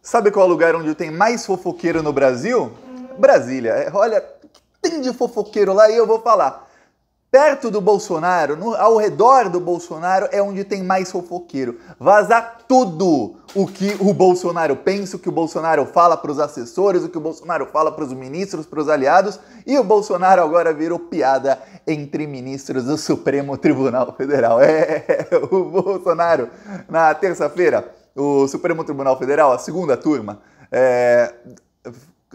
Sabe qual é o lugar onde tem mais fofoqueiro no Brasil? Brasília. Olha, o que tem de fofoqueiro lá e eu vou falar. Perto do Bolsonaro, ao redor do Bolsonaro, é onde tem mais fofoqueiro. Vazar tudo o que o Bolsonaro pensa, o que o Bolsonaro fala para os assessores, o que o Bolsonaro fala para os ministros, para os aliados. E o Bolsonaro agora virou piada entre ministros do Supremo Tribunal Federal. O Bolsonaro, na terça-feira, o Supremo Tribunal Federal, a segunda turma,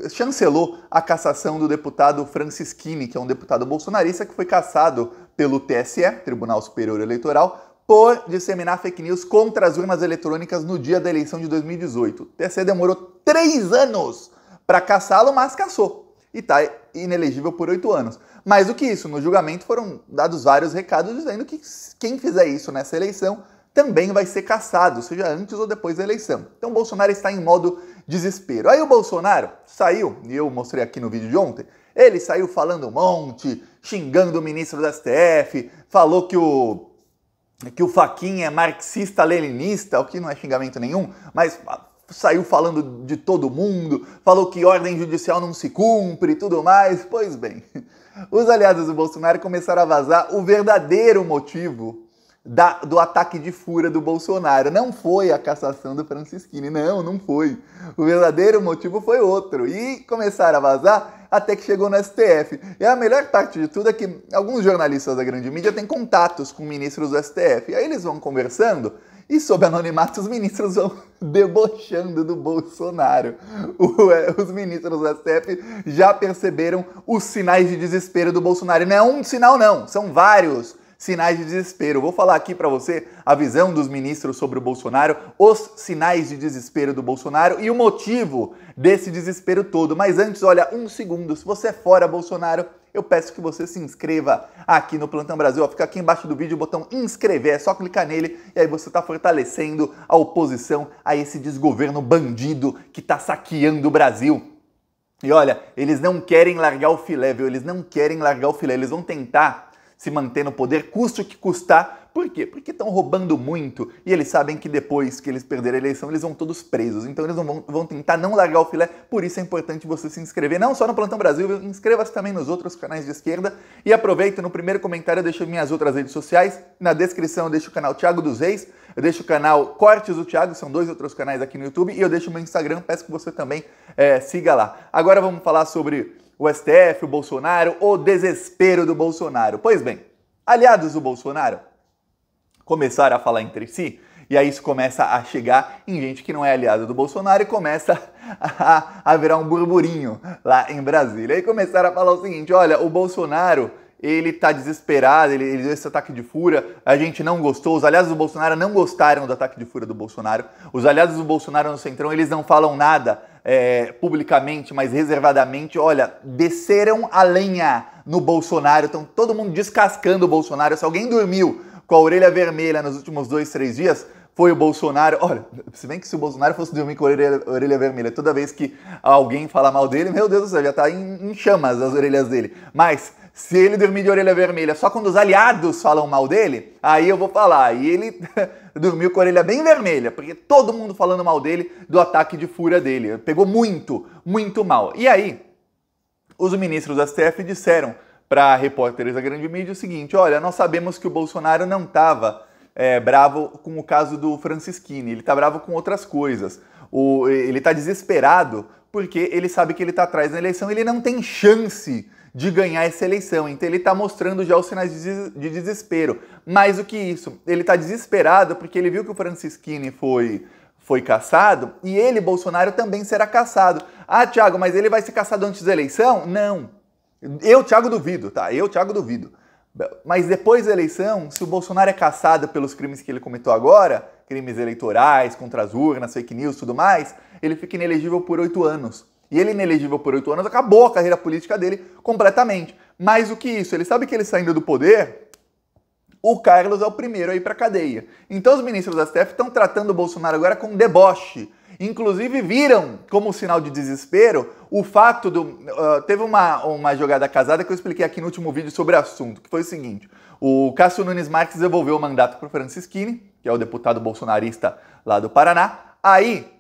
chancelou a cassação do deputado Francisquini, que é um deputado bolsonarista que foi cassado pelo TSE, Tribunal Superior Eleitoral, por disseminar fake news contra as urnas eletrônicas no dia da eleição de 2018. O TSE demorou 3 anos para cassá-lo, mas cassou. E está inelegível por 8 anos. Mais do que isso, no julgamento foram dados vários recados dizendo que quem fizer isso nessa eleição também vai ser cassado, seja antes ou depois da eleição. Então o Bolsonaro está em modo desespero. Aí o Bolsonaro saiu, e eu mostrei aqui no vídeo de ontem, ele saiu falando um monte, xingando o ministro do STF, falou que o Fachin é marxista-leninista, o que não é xingamento nenhum, mas saiu falando de todo mundo, falou que ordem judicial não se cumpre e tudo mais. Pois bem, os aliados do Bolsonaro começaram a vazar o verdadeiro motivo do ataque de fúria do Bolsonaro. Não foi a cassação do Francisquini, não foi. O verdadeiro motivo foi outro. E começaram a vazar até que chegou no STF. E a melhor parte de tudo é que alguns jornalistas da grande mídia têm contatos com ministros do STF. E aí eles vão conversando e, sob anonimato, os ministros vão debochando do Bolsonaro. Os ministros do STF já perceberam os sinais de desespero do Bolsonaro. E não é um sinal, não. São vários sinais de desespero. Vou falar aqui para você a visão dos ministros sobre o Bolsonaro, os sinais de desespero do Bolsonaro e o motivo desse desespero todo. Mas antes, olha, um segundo, se você é fora Bolsonaro, eu peço que você se inscreva aqui no Plantão Brasil. Fica aqui embaixo do vídeo o botão inscrever, é só clicar nele e aí você está fortalecendo a oposição a esse desgoverno bandido que está saqueando o Brasil. E olha, eles não querem largar o filé, viu? Eles não querem largar o filé, eles vão tentar se manter no poder, custe o que custar. Por quê? Porque estão roubando muito e eles sabem que depois que eles perderem a eleição, eles vão todos presos. Então eles vão tentar não largar o filé, por isso é importante você se inscrever, não só no Plantão Brasil, inscreva-se também nos outros canais de esquerda e aproveita, no primeiro comentário eu deixo minhas outras redes sociais, na descrição eu deixo o canal Thiago dos Reis, eu deixo o canal Cortes do Thiago, são 2 outros canais aqui no YouTube, e eu deixo o meu Instagram, peço que você também siga lá. Agora vamos falar sobre o STF, o Bolsonaro, o desespero do Bolsonaro. Pois bem, aliados do Bolsonaro começaram a falar entre si, e aí isso começa a chegar em gente que não é aliado do Bolsonaro e começa a virar um burburinho lá em Brasília. Aí começaram a falar o seguinte, olha, o Bolsonaro, ele tá desesperado, ele deu esse ataque de fúria, a gente não gostou, os aliados do Bolsonaro não gostaram do ataque de fúria do Bolsonaro, os aliados do Bolsonaro no Centrão, eles não falam nada publicamente, mas reservadamente, olha, desceram a lenha no Bolsonaro, estão todo mundo descascando o Bolsonaro. Se alguém dormiu com a orelha vermelha nos últimos 2, 3 dias, foi o Bolsonaro. Olha, se bem que se o Bolsonaro fosse dormir com a orelha vermelha toda vez que alguém fala mal dele, meu Deus do céu, já tá em chamas as orelhas dele. Mas se ele dormir de orelha vermelha só quando os aliados falam mal dele, aí eu vou falar. E ele dormiu com a orelha bem vermelha, porque todo mundo falando mal dele, do ataque de fúria dele. Pegou muito, muito mal. E aí, os ministros do STF disseram para repórteres da grande mídia o seguinte, olha, nós sabemos que o Bolsonaro não estava bravo com o caso do Francisquini, ele está bravo com outras coisas. Ele está desesperado porque ele sabe que ele está atrás na eleição, ele não tem chance de ganhar essa eleição, então ele está mostrando já os sinais de desespero. Mais do que isso, ele está desesperado porque ele viu que o Francisquini foi cassado e ele, Bolsonaro, também será cassado. Ah, Thiago, mas ele vai ser cassado antes da eleição? Não. Eu, Thiago, duvido, tá? Eu, Thiago, duvido. Mas depois da eleição, se o Bolsonaro é cassado pelos crimes que ele cometeu agora, crimes eleitorais, contra as urnas, fake news e tudo mais, ele fica inelegível por 8 anos. E ele inelegível por 8 anos, acabou a carreira política dele completamente. Mais do que isso, ele sabe que ele saindo do poder, o Carlos é o primeiro a ir para a cadeia. Então os ministros da STF estão tratando o Bolsonaro agora com deboche. Inclusive viram como sinal de desespero o fato do... teve uma jogada casada que eu expliquei aqui no último vídeo sobre o assunto, que foi o seguinte. O Cássio Nunes Marques devolveu o mandato para o Francisquini, que é o deputado bolsonarista lá do Paraná. Aí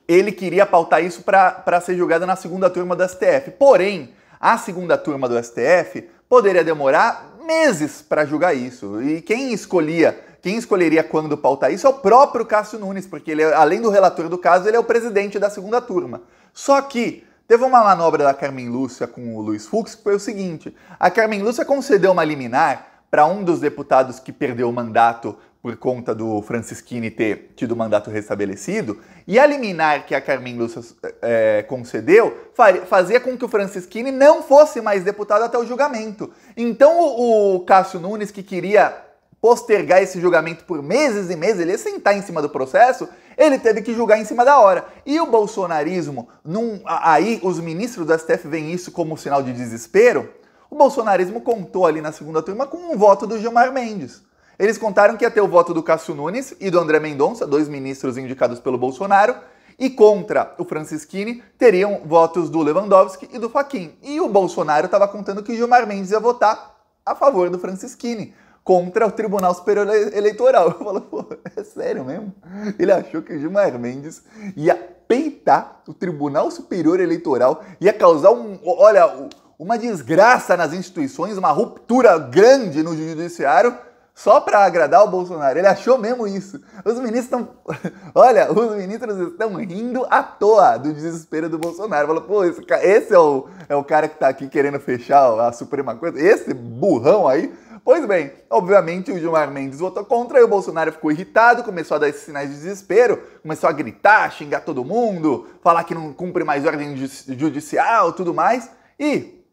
ele queria pautar isso para ser julgado na segunda turma do STF. Porém, a segunda turma do STF poderia demorar meses para julgar isso. E quem escolheria quando pautar isso é o próprio Cássio Nunes, porque ele, além do relator do caso, ele é o presidente da segunda turma. Só que teve uma manobra da Carmen Lúcia com o Luiz Fux que foi o seguinte: a Carmen Lúcia concedeu uma liminar para um dos deputados que perdeu o mandato por conta do Francisquini ter tido o mandato restabelecido, e a liminar que a Carmen Lúcia concedeu fazia com que o Francisquini não fosse mais deputado até o julgamento. Então o Cássio Nunes, que queria postergar esse julgamento por meses e meses, ele ia sentar em cima do processo, ele teve que julgar em cima da hora. E o bolsonarismo, aí os ministros do STF veem isso como sinal de desespero, o bolsonarismo contou ali na segunda turma com um voto do Gilmar Mendes. Eles contaram que ia ter o voto do Cássio Nunes e do André Mendonça, dois ministros indicados pelo Bolsonaro, e contra o Francisquini teriam votos do Lewandowski e do Fachin. E o Bolsonaro estava contando que o Gilmar Mendes ia votar a favor do Francisquini, contra o Tribunal Superior Eleitoral. Eu falo, pô, é sério mesmo? Ele achou que o Gilmar Mendes ia peitar o Tribunal Superior Eleitoral, ia causar uma desgraça nas instituições, uma ruptura grande no judiciário, só para agradar o Bolsonaro. Ele achou mesmo isso. Os ministros estão... Olha, os ministros estão rindo à toa do desespero do Bolsonaro. Falou, pô, esse é o cara que tá aqui querendo fechar a Suprema Corte? Esse burrão aí? Pois bem, obviamente o Gilmar Mendes votou contra e o Bolsonaro ficou irritado, começou a dar esses sinais de desespero, começou a gritar, xingar todo mundo, falar que não cumpre mais ordem judicial, tudo mais. E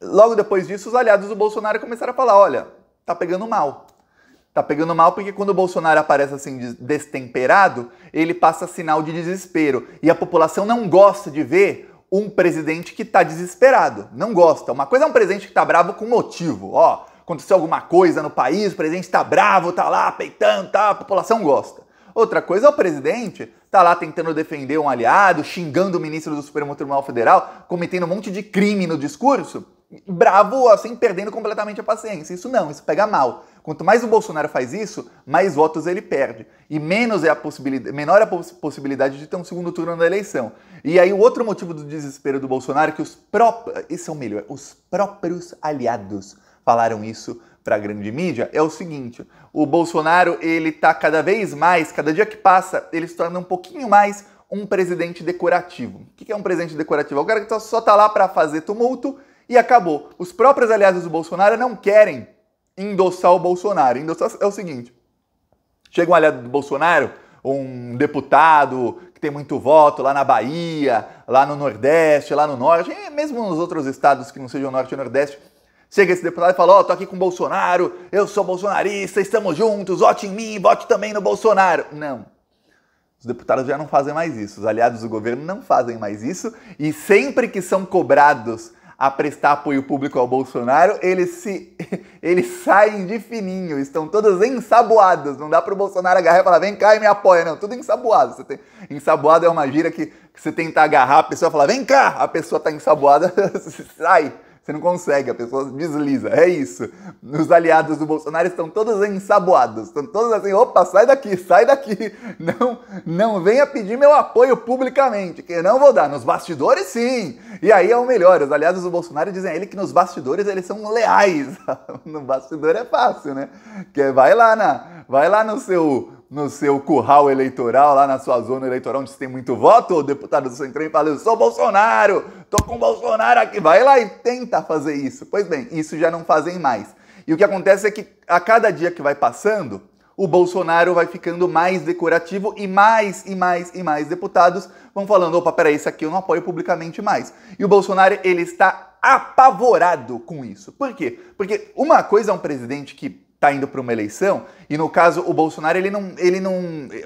logo depois disso, os aliados do Bolsonaro começaram a falar, olha, tá pegando mal. Tá pegando mal porque quando o Bolsonaro aparece assim destemperado, ele passa sinal de desespero. E a população não gosta de ver um presidente que tá desesperado. Não gosta. Uma coisa é um presidente que tá bravo com motivo. Ó, aconteceu alguma coisa no país, o presidente tá bravo, tá lá peitando, tá, a população gosta. Outra coisa é o presidente tá lá tentando defender um aliado, xingando o ministro do Supremo Tribunal Federal, cometendo um monte de crime no discurso, bravo, assim, perdendo completamente a paciência. Isso não, isso pega mal. Quanto mais o Bolsonaro faz isso, mais votos ele perde. E menor é a possibilidade de ter um segundo turno na eleição. E aí o outro motivo do desespero do Bolsonaro é que os próprios aliados falaram isso para a grande mídia, é o seguinte: o Bolsonaro, ele tá cada vez mais, cada dia que passa, ele se torna um pouquinho mais um presidente decorativo. O que é um presidente decorativo? É o cara que só tá lá para fazer tumulto e acabou. Os próprios aliados do Bolsonaro não querem endossar o Bolsonaro. Endossar é o seguinte: chega um aliado do Bolsonaro, um deputado que tem muito voto lá na Bahia, lá no Nordeste, lá no Norte, e mesmo nos outros estados que não sejam Norte e Nordeste, chega esse deputado e fala, ó, tô aqui com o Bolsonaro, eu sou bolsonarista, estamos juntos, vote em mim, vote também no Bolsonaro. Não. Os deputados já não fazem mais isso, os aliados do governo não fazem mais isso, e sempre que são cobrados a prestar apoio público ao Bolsonaro, eles saem de fininho, estão todos ensaboados. Não dá pro Bolsonaro agarrar e falar, vem cá e me apoia, não, tudo ensaboado. Ensaboado é uma gíria que você tenta agarrar a pessoa e falar, vem cá, a pessoa tá ensaboada, sai. Você não consegue, a pessoa desliza, é isso. Os aliados do Bolsonaro estão todos ensaboados, estão todos assim, opa, sai daqui, não venha pedir meu apoio publicamente, que eu não vou dar, nos bastidores sim. E aí é o melhor, os aliados do Bolsonaro dizem a ele que nos bastidores eles são leais. No bastidor é fácil, né? Que vai lá no seu curral eleitoral, lá na sua zona eleitoral onde você tem muito voto, o deputado do Centrão fala, eu sou Bolsonaro, tô com o Bolsonaro aqui, vai lá e tenta fazer isso. Pois bem, isso já não fazem mais. E o que acontece é que a cada dia que vai passando, o Bolsonaro vai ficando mais decorativo e mais deputados vão falando, opa, peraí, isso aqui eu não apoio publicamente mais. E o Bolsonaro, ele está apavorado com isso. Por quê? Porque uma coisa é um presidente que tá indo para uma eleição, e no caso o Bolsonaro, ele não,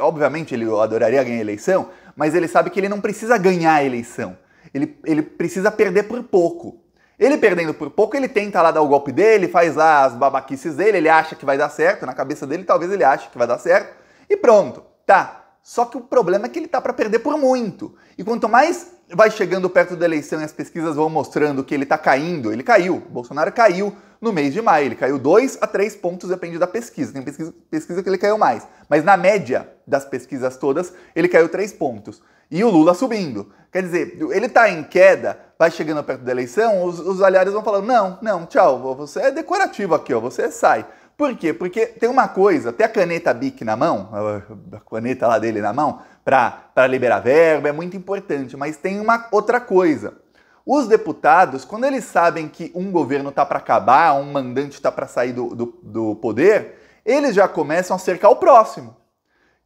obviamente ele adoraria ganhar a eleição, mas ele sabe que ele não precisa ganhar a eleição, ele precisa perder por pouco. Ele perdendo por pouco, ele tenta lá dar o golpe dele, faz lá as babaquices dele, ele acha que vai dar certo, na cabeça dele talvez ele ache que vai dar certo, e pronto, tá. Só que o problema é que ele tá para perder por muito, e quanto mais vai chegando perto da eleição e as pesquisas vão mostrando que ele está caindo, ele caiu, o Bolsonaro caiu no mês de maio, ele caiu 2 a 3 pontos, depende da pesquisa, tem pesquisa que ele caiu mais, mas na média das pesquisas todas, ele caiu 3 pontos. E o Lula subindo. Quer dizer, ele está em queda, vai chegando perto da eleição, os aliados vão falando, não, tchau, você é decorativo aqui, ó, você sai. Por quê? Porque tem uma coisa, ter a caneta BIC na mão, a caneta lá dele na mão, para liberar verba, é muito importante, mas tem uma outra coisa. Os deputados, quando eles sabem que um governo está para acabar, um mandante está para sair do poder, eles já começam a cercar o próximo.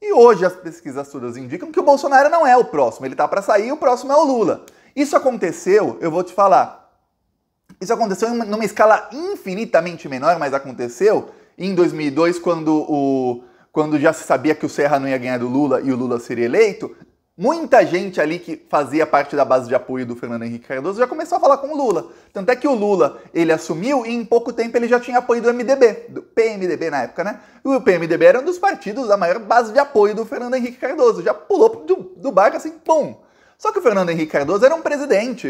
E hoje as pesquisas todas indicam que o Bolsonaro não é o próximo, ele está para sair e o próximo é o Lula. Isso aconteceu, eu vou te falar, isso aconteceu numa escala infinitamente menor, mas aconteceu em 2002, quando já se sabia que o Serra não ia ganhar do Lula e o Lula seria eleito. Muita gente ali que fazia parte da base de apoio do Fernando Henrique Cardoso já começou a falar com o Lula. Tanto é que o Lula, ele assumiu e em pouco tempo ele já tinha apoio do MDB, do PMDB na época, né? E o PMDB era um dos partidos da maior base de apoio do Fernando Henrique Cardoso. Já pulou do barco assim, pum! Só que o Fernando Henrique Cardoso era um presidente,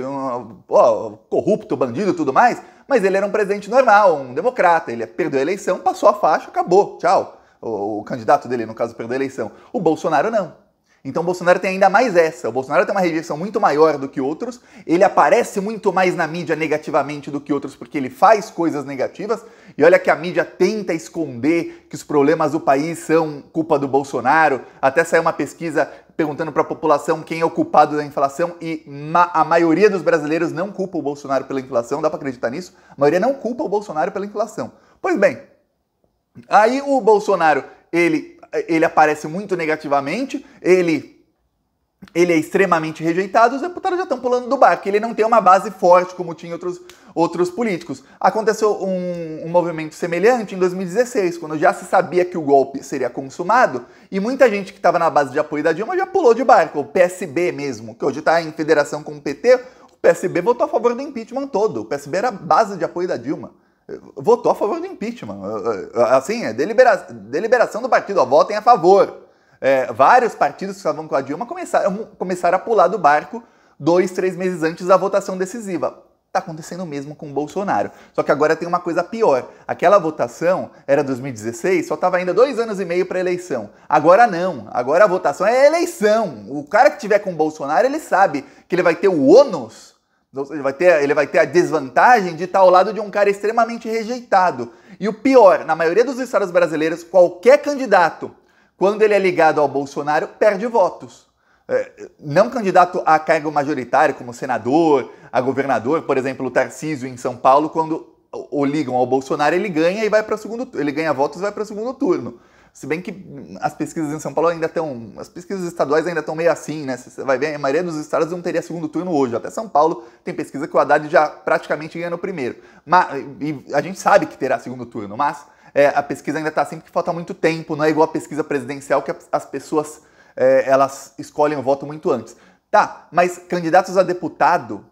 corrupto, bandido e tudo mais, mas ele era um presidente normal, um democrata. Ele perdeu a eleição, passou a faixa, acabou, tchau. O candidato dele, no caso, perdeu a eleição. O Bolsonaro não. Então o Bolsonaro tem ainda mais essa. O Bolsonaro tem uma rejeição muito maior do que outros, ele aparece muito mais na mídia negativamente do que outros porque ele faz coisas negativas, e olha que a mídia tenta esconder que os problemas do país são culpa do Bolsonaro. Até saiu uma pesquisa perguntando para a população quem é o culpado da inflação e a maioria dos brasileiros não culpa o Bolsonaro pela inflação, dá para acreditar nisso? A maioria não culpa o Bolsonaro pela inflação. Pois bem, aí o Bolsonaro, ele aparece muito negativamente, ele é extremamente rejeitado, os deputados já estão pulando do barco, ele não tem uma base forte como tinha outros políticos. Aconteceu um movimento semelhante em 2016, quando já se sabia que o golpe seria consumado, e muita gente que estava na base de apoio da Dilma já pulou de barco, o PSB mesmo, que hoje está em federação com o PT, o PSB votou a favor do impeachment todo, o PSB era a base de apoio da Dilma. Votou a favor do impeachment. Assim, é deliberação do partido, votem a favor. Vários partidos que estavam com a Dilma começaram a pular do barco 2, 3 meses antes da votação decisiva. Está acontecendo o mesmo com o Bolsonaro. Só que agora tem uma coisa pior. Aquela votação era 2016, só estava ainda 2 anos e meio para a eleição. Agora não. Agora a votação é a eleição. O cara que tiver com o Bolsonaro, ele sabe que ele vai ter o ônus, ele vai ter a desvantagem de estar ao lado de um cara extremamente rejeitado. E o pior, na maioria dos estados brasileiros, qualquer candidato, quando ele é ligado ao Bolsonaro, perde votos. Não candidato a cargo majoritário, como senador, a governador, por exemplo, o Tarcísio em São Paulo, quando o ligam ao Bolsonaro, ele ganha e vai para o segundo turno. Ele ganha votos e vai para o segundo turno. Se bem que as pesquisas em São Paulo ainda estão... As pesquisas estaduais ainda estão meio assim, né? Você vai ver, a maioria dos estados não teria segundo turno hoje. Até São Paulo tem pesquisa que o Haddad já praticamente ganha no primeiro. E a gente sabe que terá segundo turno, mas a pesquisa ainda está assim porque falta muito tempo. Não é igual a pesquisa presidencial que as pessoas elas escolhem o voto muito antes. Tá, mas candidatos a deputado,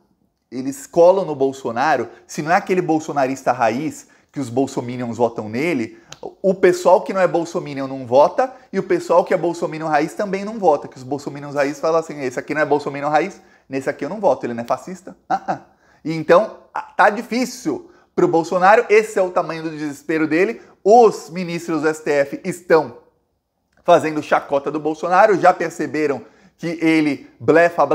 eles colam no Bolsonaro. Se não é aquele bolsonarista raiz que os bolsominions votam nele, o pessoal que não é bolsominion não vota e o pessoal que é bolsominion raiz também não vota, que os bolsominions raiz falam assim, esse aqui não é bolsominion raiz, nesse aqui eu não voto, ele não é fascista. E então tá difícil pro Bolsonaro, esse é o tamanho do desespero dele. Os ministros do STF estão fazendo chacota do Bolsonaro, já perceberam que ele blefa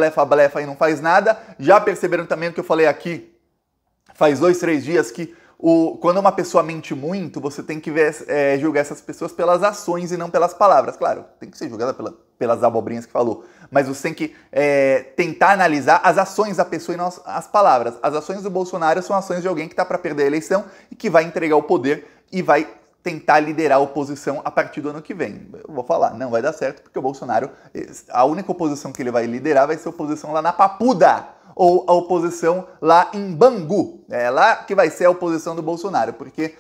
e não faz nada, já perceberam também o que eu falei aqui faz 2, 3 dias, que quando uma pessoa mente muito, você tem que julgar essas pessoas pelas ações e não pelas palavras. Claro, tem que ser julgada pelas abobrinhas que falou, mas você tem que tentar analisar as ações da pessoa e não as palavras. As ações do Bolsonaro são ações de alguém que está para perder a eleição e que vai entregar o poder e vai tentar liderar a oposição a partir do ano que vem. Eu vou falar, não vai dar certo, porque o Bolsonaro, a única oposição que ele vai liderar vai ser a oposição lá na Papuda, ou a oposição lá em Bangu. É lá que vai ser a oposição do Bolsonaro, porque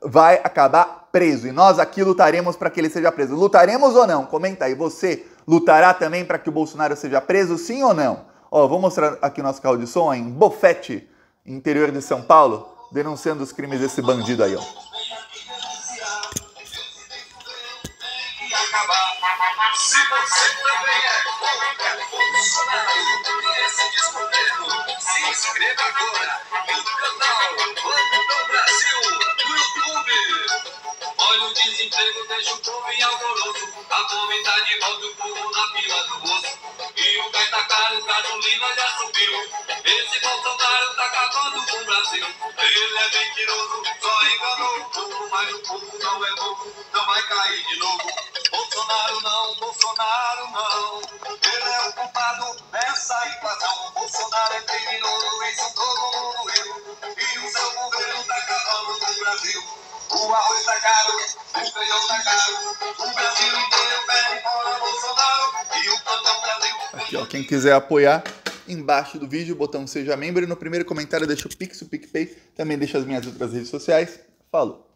vai acabar preso. E nós aqui lutaremos para que ele seja preso. Lutaremos ou não? Comenta aí. Você lutará também para que o Bolsonaro seja preso, sim ou não? Ó, vou mostrar aqui nosso carro de som em Bofete, interior de São Paulo, denunciando os crimes desse bandido aí, ó. Se você também é contra Bolsonaro e esse desgoverno, se inscreva agora no canal Plantão Brasil no YouTube. Olha o desemprego, deixa o povo em alvoroço. A fome tá de volta, o povo na fila do osso. E o gás tá caro, gasolina já subiu. Esse Bolsonaro tá acabando com o Brasil. Ele é mentiroso, só enganou o povo. Mas o povo não é bobo, não vai cair de novo. Bolsonaro não, Bolsonaro não. Ele é o culpado dessa invasão. Bolsonaro é criminoso, isso todo mundo viu. E o seu governo tá acabando com o Brasil. O arroz tá caro, o feijão tá caro. O Brasil inteiro pede fora Bolsonaro. E o Plantão Brasil. Aqui, ó, quem quiser apoiar, embaixo do vídeo, o botão Seja Membro. E no primeiro comentário deixa o Pix, o PicPay. Também deixa as minhas outras redes sociais. Falou!